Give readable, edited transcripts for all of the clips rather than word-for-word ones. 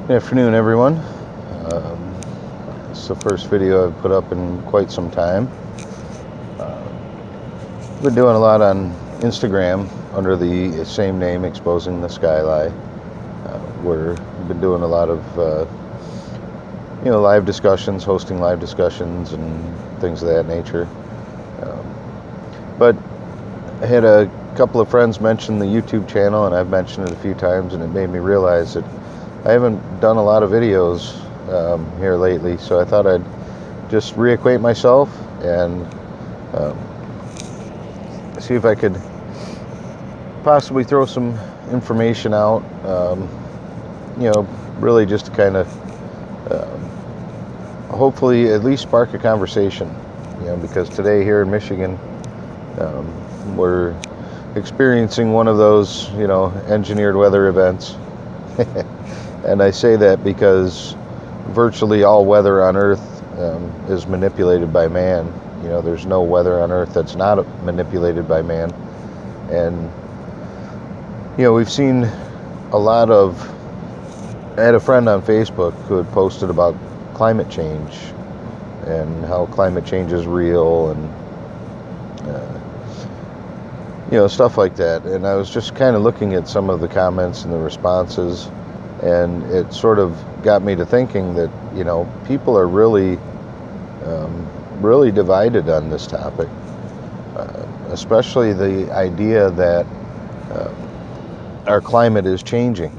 Good afternoon, everyone. This is the first video I've put up in quite some time. I've been doing a lot on Instagram under the same name, Exposing the Skylie, where I've been doing a lot of live discussions, hosting live discussions and things of that nature. But I had a couple of friends mention the YouTube channel, and I've mentioned it a few times, and it made me realize that I haven't done a lot of videos here lately, so I thought I'd just reacquaint myself and see if I could possibly throw some information out, really just to kind of hopefully at least spark a conversation, because today here in Michigan, we're experiencing one of those, engineered weather events. And I say that because virtually all weather on Earth is manipulated by man. There's no weather on Earth that's not manipulated by man. And, we've seen a lot of... I had a friend on Facebook who had posted about climate change and how climate change is real and, stuff like that. And I was just kind of looking at some of the comments and the responses, and it sort of got me to thinking that, people are really divided on this topic, especially the idea that our climate is changing.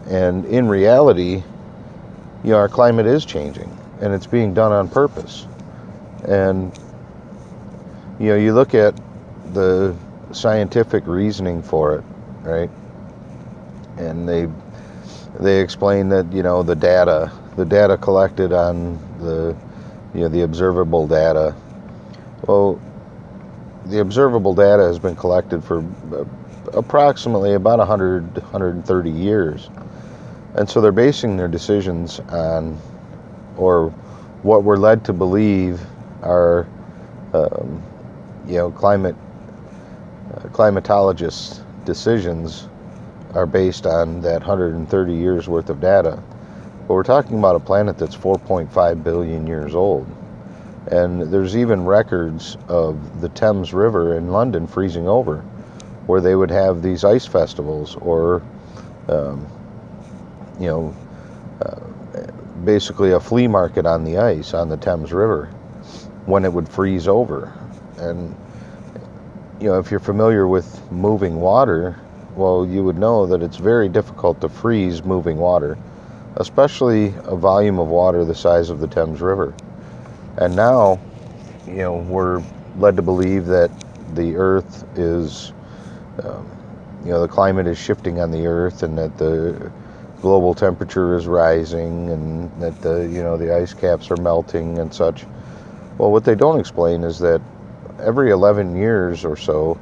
And in reality, our climate is changing, and it's being done on purpose. And, you look at the scientific reasoning for it, right? And they explain that, the data collected on the observable data. Well, the observable data has been collected for approximately about 130 years. And so they're basing their decisions on, or what we're led to believe are, climatologists' decisions are based on that 130 years worth of data. But we're talking about a planet that's 4.5 billion years old. And there's even records of the Thames River in London freezing over, where they would have these ice festivals, or basically a flea market on the ice on the Thames River when it would freeze over. And if you're familiar with moving water, well, you would know that it's very difficult to freeze moving water, especially a volume of water the size of the Thames River. And now, we're led to believe that the Earth is, the climate is shifting on the Earth, and that the global temperature is rising, and that the ice caps are melting and such. Well, what they don't explain is that every 11 years or so,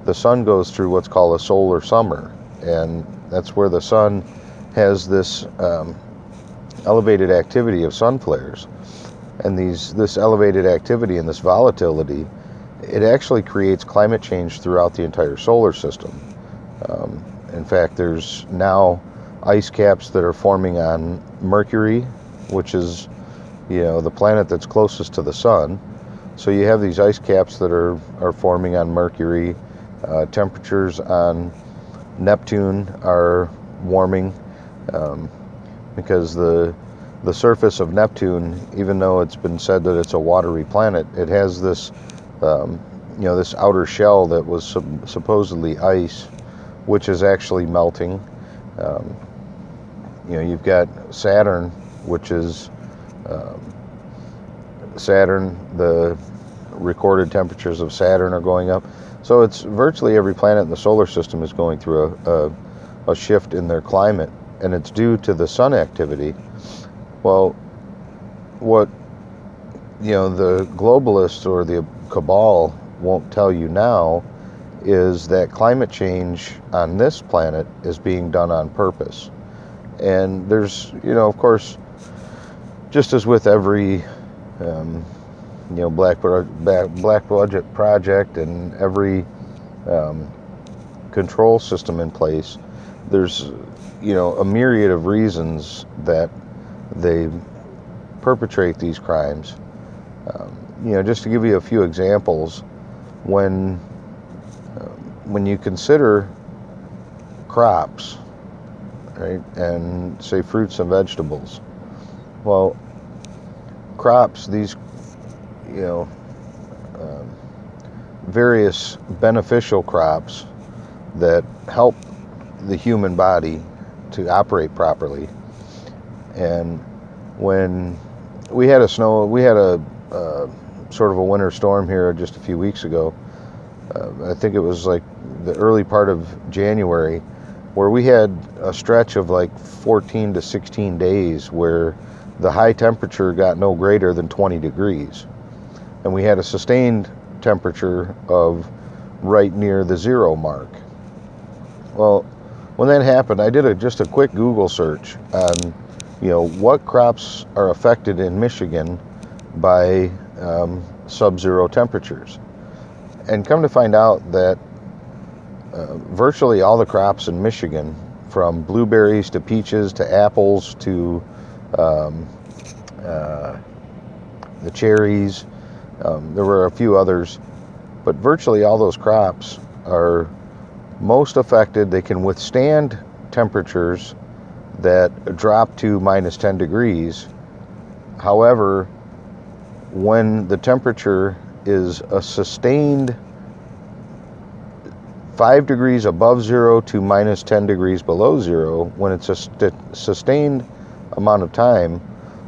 the sun goes through what's called a solar summer, and that's where the sun has this elevated activity of sun flares. And this elevated activity and this volatility, it actually creates climate change throughout the entire solar system. In fact, there's now ice caps that are forming on Mercury, which is, the planet that's closest to the sun. So you have these ice caps that are forming on Mercury. Temperatures on Neptune are warming, because the surface of Neptune, even though it's been said that it's a watery planet, it has this this outer shell that was supposedly ice, which is actually melting. You've got Saturn, which is Saturn, the recorded temperatures of Saturn are going up. So it's virtually every planet in the solar system is going through a shift in their climate, and it's due to the sun activity. Well, what the globalists or the cabal won't tell you now is that climate change on this planet is being done on purpose. And there's, of course, just as with every Black Budget project and every control system in place, there's a myriad of reasons that they perpetrate these crimes. Just to give you a few examples, when you consider crops, right, and say fruits and vegetables, well, crops, these, various beneficial crops that help the human body to operate properly. And when we had a sort of a winter storm here just a few weeks ago, I think it was like the early part of January, where we had a stretch of like 14 to 16 days where the high temperature got no greater than 20 degrees. And we had a sustained temperature of right near the 0 mark. Well, when that happened, I did just a quick Google search on, what crops are affected in Michigan by sub-zero temperatures. And come to find out that virtually all the crops in Michigan, from blueberries to peaches to apples to the cherries, there were a few others, but virtually all those crops are most affected. They can withstand temperatures that drop to minus 10 degrees. However, when the temperature is a sustained 5 degrees above 0 to minus 10 degrees below 0, when it's a sustained amount of time,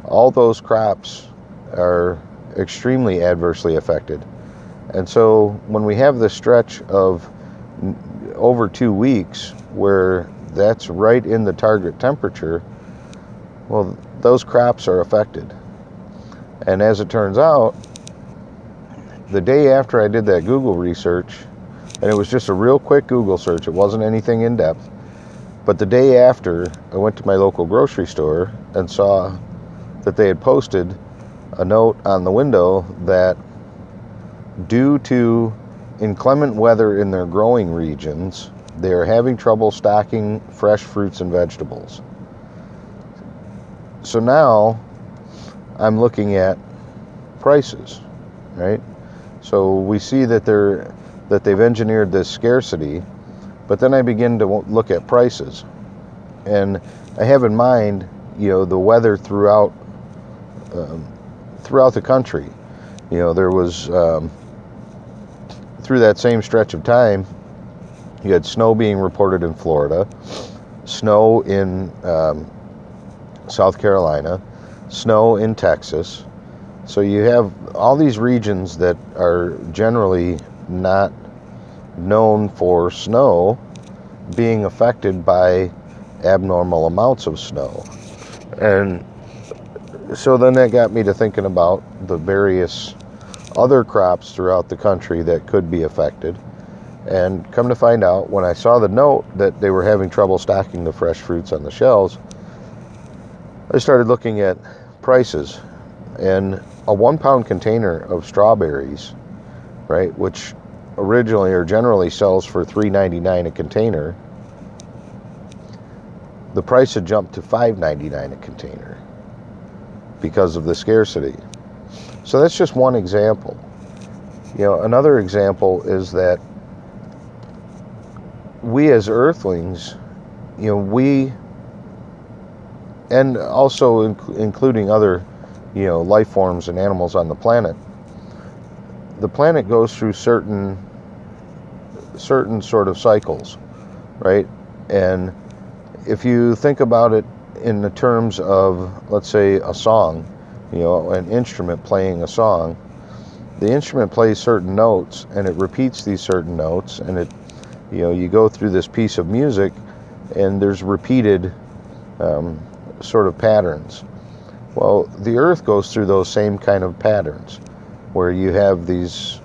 all those crops are extremely adversely affected. And so when we have this stretch of over 2 weeks where that's right in the target temperature, well, those crops are affected. And as it turns out, the day after I did that Google research, and it was just a real quick Google search, it wasn't anything in depth, but the day after, I went to my local grocery store and saw that they had posted a note on the window that due to inclement weather in their growing regions, they are having trouble stocking fresh fruits and vegetables. So now I'm looking at prices, right? So we see that they've engineered this scarcity, but then I begin to look at prices, and I have in mind, the weather throughout the country. There was through that same stretch of time, you had snow being reported in Florida, snow in South Carolina, snow in Texas. So you have all these regions that are generally not known for snow being affected by abnormal amounts of snow. And so then that got me to thinking about the various other crops throughout the country that could be affected. And come to find out, when I saw the note that they were having trouble stocking the fresh fruits on the shelves, I started looking at prices. And a 1 pound container of strawberries, right, which originally or generally sells for $3.99 a container, the price had jumped to $5.99 a container because of the scarcity. So that's just one example. Another example is that we as earthlings, we, and also including other, life forms and animals on the planet goes through certain sort of cycles, right? And if you think about it in the terms of, let's say, a song, an instrument playing a song, the instrument plays certain notes and it repeats these certain notes, and it, you go through this piece of music and there's repeated sort of patterns. Well, the earth goes through those same kind of patterns where you have these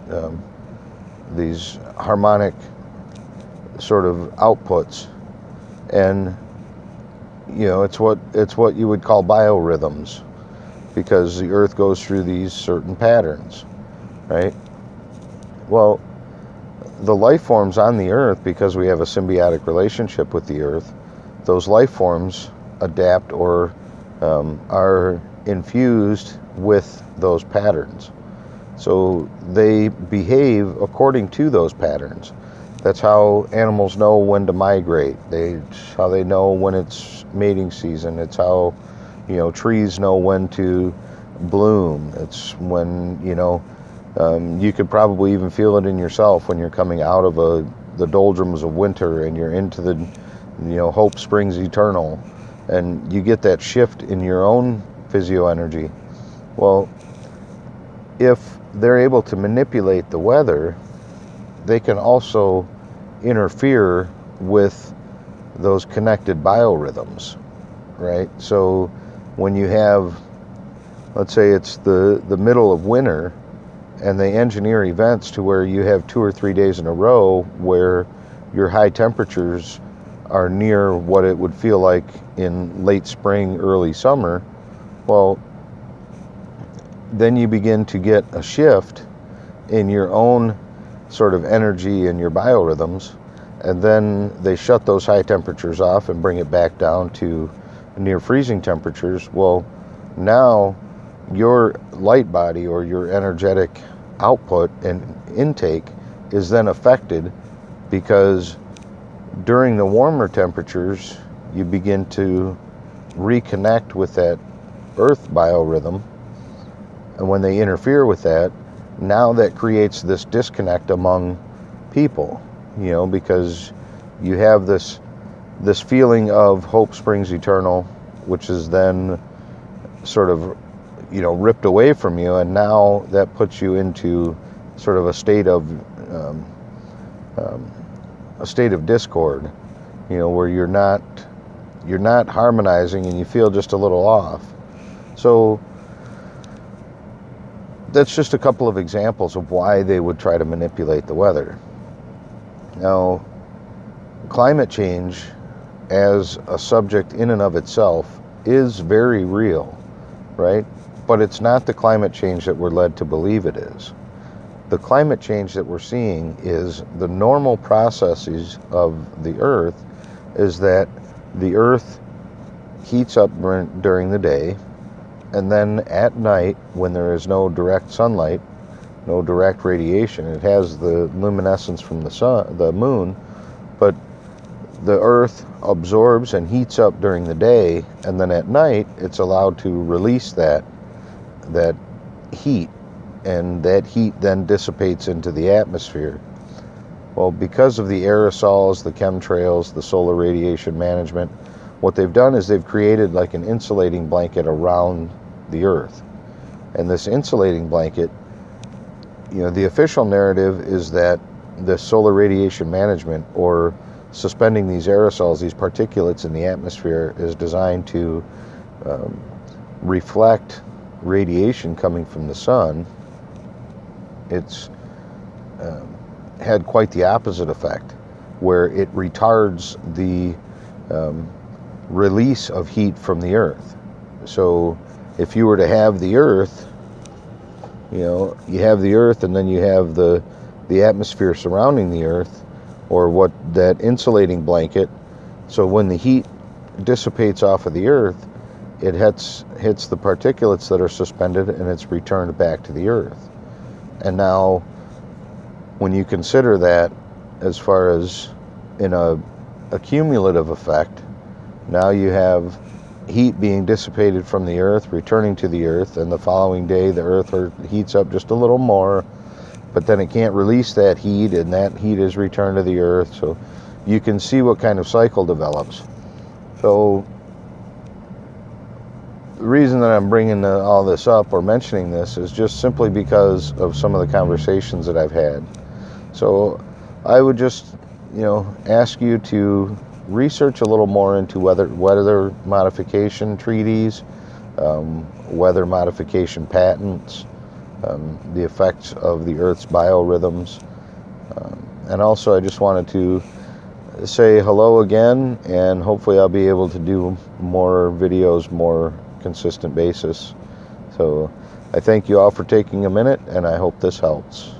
harmonic sort of outputs, and it's what you would call biorhythms, because the earth goes through these certain patterns, right? Well, the life forms on the earth, because we have a symbiotic relationship with the earth, those life forms adapt or are infused with those patterns. So they behave according to those patterns. That's how animals know when to migrate. It's how they know when it's mating season. It's how, trees know when to bloom. It's when, you could probably even feel it in yourself when you're coming out of the doldrums of winter and you're into the, hope springs eternal, and you get that shift in your own physio-energy. Well, if they're able to manipulate the weather, they can also interfere with those connected biorhythms, right? So when you have, let's say it's the middle of winter, and they engineer events to where you have 2 or 3 days in a row where your high temperatures are near what it would feel like in late spring, early summer, well, then you begin to get a shift in your own sort of energy and your biorhythms, and then they shut those high temperatures off and bring it back down to near freezing temperatures. Well, now your light body or your energetic output and intake is then affected, because during the warmer temperatures you begin to reconnect with that earth biorhythm, and when they interfere with that, now that creates this disconnect among people, because you have this feeling of hope springs eternal, which is then sort of ripped away from you, and now that puts you into sort of a state of discord, where you're not harmonizing and you feel just a little off. So that's just a couple of examples of why they would try to manipulate the weather. Now, climate change as a subject in and of itself is very real, right? But it's not the climate change that we're led to believe it is. The climate change that we're seeing is the normal processes of the Earth, is that the Earth heats up during the day, and then at night, when there is no direct sunlight, no direct radiation, it has the luminescence from the moon, but the Earth absorbs and heats up during the day, and then at night it's allowed to release that heat, and that heat then dissipates into the atmosphere. Well, because of the aerosols, the chemtrails, the solar radiation management, what they've done is they've created like an insulating blanket around the Earth. And this insulating blanket, the official narrative is that the solar radiation management, or suspending these aerosols, these particulates in the atmosphere, is designed to reflect radiation coming from the sun. It's had quite the opposite effect, where it retards the release of heat from the Earth. So if you were to have the Earth, you have the Earth, and then you have the atmosphere surrounding the Earth, or what that insulating blanket. So when the heat dissipates off of the Earth, it hits the particulates that are suspended, and it's returned back to the Earth. And now, when you consider that as far as in a cumulative effect, now you have heat being dissipated from the Earth, returning to the Earth, and the following day the Earth heats up just a little more, but then it can't release that heat, and that heat is returned to the Earth. So you can see what kind of cycle develops. So the reason that I'm bringing all this up or mentioning this is just simply because of some of the conversations that I've had. So I would just, ask you to research a little more into weather modification treaties, weather modification patents, the effects of the Earth's biorhythms. And also I just wanted to say hello again, and hopefully I'll be able to do more videos, more consistent basis. So I thank you all for taking a minute, and I hope this helps.